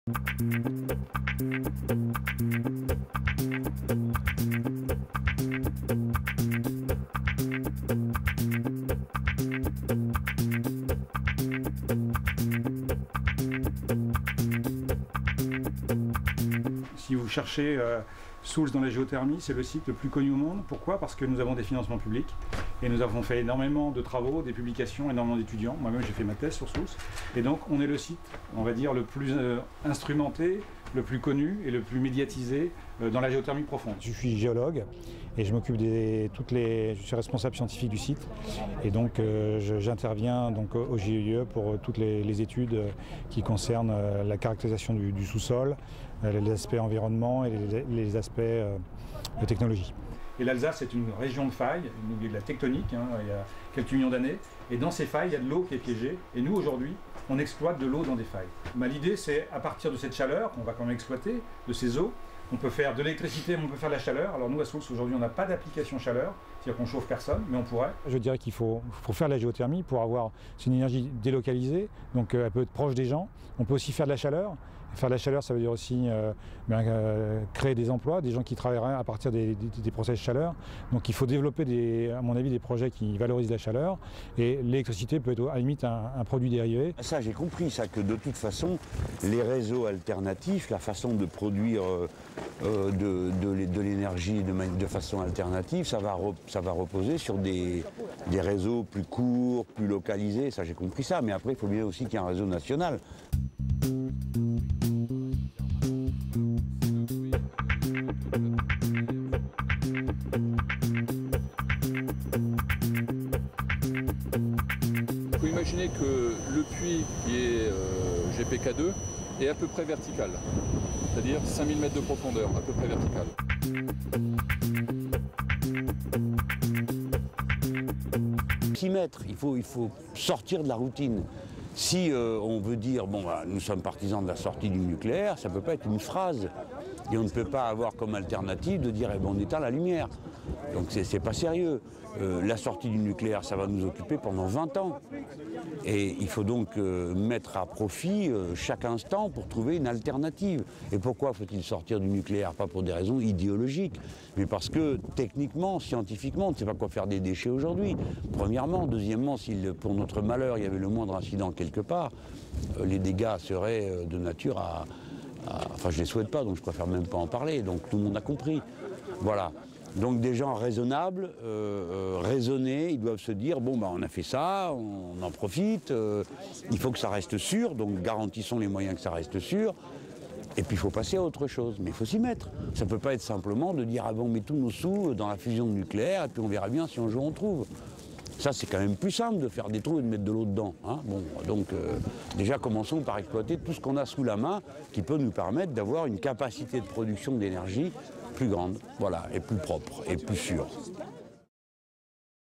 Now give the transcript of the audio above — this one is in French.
Si vous cherchez Soultz dans la géothermie, c'est le site le plus connu au monde. Pourquoi? Parce que nous avons des financements publics et nous avons fait énormément de travaux, des publications, énormément d'étudiants. Moi-même, j'ai fait ma thèse sur Soultz. Et donc, on est le site, on va dire, le plus instrumenté, le plus connu et le plus médiatisé dans la géothermie profonde. Je suis géologue et je m'occupe je suis responsable scientifique du site et donc j'interviens donc au GIE pour toutes les études qui concernent la caractérisation du sous-sol, les aspects environnement et les aspects de technologie. Et l'Alsace est une région de failles, il y a de la tectonique, il y a quelques millions d'années, et dans ces failles, il y a de l'eau qui est piégée, et nous aujourd'hui, on exploite de l'eau dans des failles. L'idée, c'est à partir de cette chaleur, qu'on va quand même exploiter, de ces eaux, on peut faire de l'électricité, mais on peut faire de la chaleur. Alors nous, à Soultz, aujourd'hui, on n'a pas d'application chaleur, c'est-à-dire qu'on chauffe personne, mais on pourrait. Je dirais qu'il faut faire de la géothermie pour avoir une énergie délocalisée, donc elle peut être proche des gens. On peut aussi faire de la chaleur. Faire de la chaleur, ça veut dire aussi créer des emplois, des gens qui travailleraient à partir des process de chaleur. Donc il faut développer, à mon avis, des projets qui valorisent la chaleur. Et l'électricité peut être à la limite un produit dérivé. Ça, j'ai compris, ça, que de toute façon, les réseaux alternatifs, la façon de produire de l'énergie de façon alternative, ça va reposer sur des réseaux plus courts, plus localisés. Ça, j'ai compris ça. Mais après, il faut bien aussi qu'il y ait un réseau national. Il faut imaginer que le puits qui est GPK2 est à peu près vertical, c'est-à-dire 5000 mètres de profondeur, à peu près vertical. 6 mètres, il faut sortir de la routine. Si on veut dire, bon, nous sommes partisans de la sortie du nucléaire, ça ne peut pas être une phrase. Et on ne peut pas avoir comme alternative de dire, eh ben, on éteint la lumière. Donc c'est pas sérieux. La sortie du nucléaire, ça va nous occuper pendant 20 ans. Et il faut donc mettre à profit chaque instant pour trouver une alternative. Et pourquoi faut-il sortir du nucléaire? Pas pour des raisons idéologiques, mais parce que techniquement, scientifiquement, on ne sait pas quoi faire des déchets aujourd'hui. Premièrement. Deuxièmement, si pour notre malheur, il y avait le moindre incident quelque part, les dégâts seraient de nature enfin, je ne les souhaite pas, donc je préfère même pas en parler. Donc tout le monde a compris. Voilà. Donc des gens raisonnables, raisonnés, ils doivent se dire, bon, on a fait ça, on en profite, il faut que ça reste sûr, donc garantissons les moyens que ça reste sûr. Et puis il faut passer à autre chose, mais il faut s'y mettre. Ça ne peut pas être simplement de dire, ah bon, on met tous nos sous dans la fusion nucléaire, et puis on verra bien si un jour on trouve. Ça, c'est quand même plus simple de faire des trous et de mettre de l'eau dedans. Hein. Bon, donc, déjà, commençons par exploiter tout ce qu'on a sous la main qui peut nous permettre d'avoir une capacité de production d'énergie plus grande, voilà, et plus propre, et plus sûre.